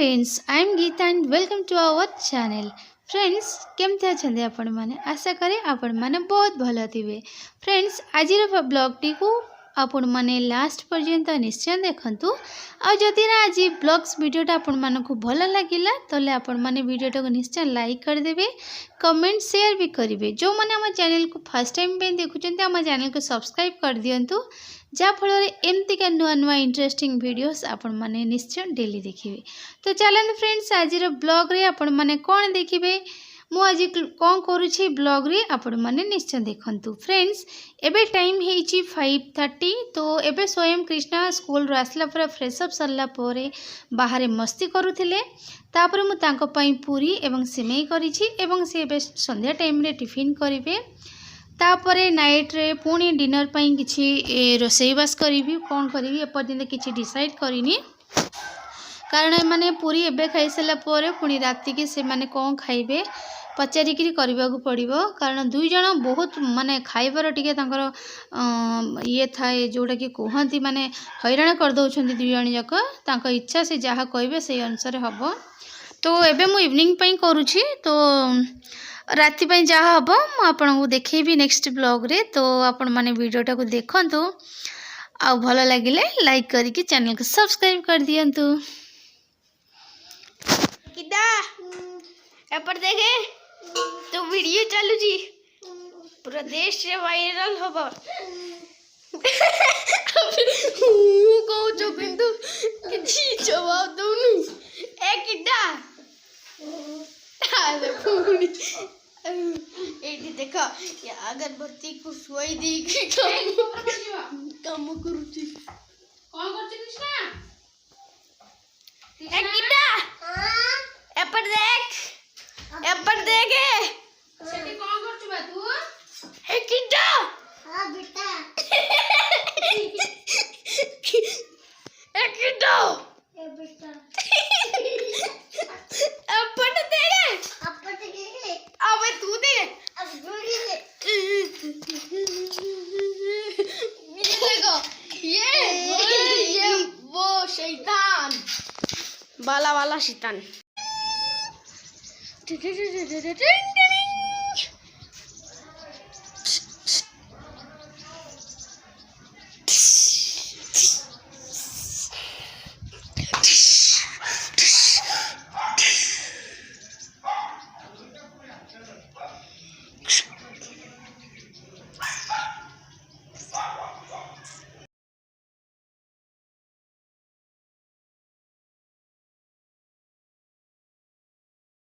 friends, I am Gita and welcome to our channel. Friends केमती अच्छा आपण मैंने आशा करे आपण मैंने बहुत भल थे। फ्रेंड्स आज ब्लॉग टी को आपण मैंने लास्ट पर्यंत निश्चय देखंतु। आदि ना आज ब्लॉग्स वीडियोटा आपण मानक भल लगिला तले आपण माने वीडियोटा को निश्चय लाइक कर देबे, कमेंट शेयर भी करेंगे। जो मैंने आम चैनल को फर्स्ट टाइम पे देखुं आम चैनल को सब्सक्राइब कर दिंतु, जहाँफल एमतीका नुआ नुआ इंटरेस्टिंग वीडियोस आपण माने निश्चय डेली देखिए। तो चलते फ्रेंड्स आज ब्लॉग रे आपण माने कौन देखिए मु आज कौन करुँची ब्लॉग रे आपण माने निश्चय देखंतु। फ्रेंड्स एबे टाइम हेची 5:30। तो एबे स्वयं कृष्णा स्कूल आसला पर फ्रेश अप सरला परे बाहर मस्ती करुथिले। तापर मु तांको पई पूरी एवं सिमेई करिछि एवं से एबे संध्या टाइम रे टिफिन करिवे। तापरे नाइट रे पुणी डिनर पई किछि रोसैबास करिवि। कौन करिवि एपर्यंत किछि डिसाइड करिनी, कारण माने पूरी एबे खाई सारा पर पुणी राति के से माने कौन खाइबे पचारिकी करने को पड़ो। कारण दुई जन बहुत माने खाइबार टिके तांकर ये थाए जोटा कि कहती माने हैरान कर दौरान दुई जन जाक तांको इच्छा से जहाँ कहे से अनुसार हम। तो एबे मु इवनिंग पई करुछि। तो राति पई जहाँ हम आपको देखेबी नेक्स्ट ब्लॉग रे। तो आपण माने वीडियोटा को देखंतु, आ भल लगिले लाइक करके चैनल को सब्सक्राइब कर दियंतु। किदा एपर देखे तो वीडियो चालू जी पूरा देश से वायरल होबो। कहू जो किंतु किछि जवाब दउनु ए किदा अरे पूरी एडी देखो या अगरबत्ती को सोई दी कि काम करूची। कौन करछ कृष्णा? ए किदा एपर देख एपर देखे सेठी कौन करछ बा तू? ए किदा हां बेटा ए किदा ए बेटा एपर देखे अपन देखे अबे तू दे अब जोड़ी दे ये देखो ये वो शैतान वाला शैतान।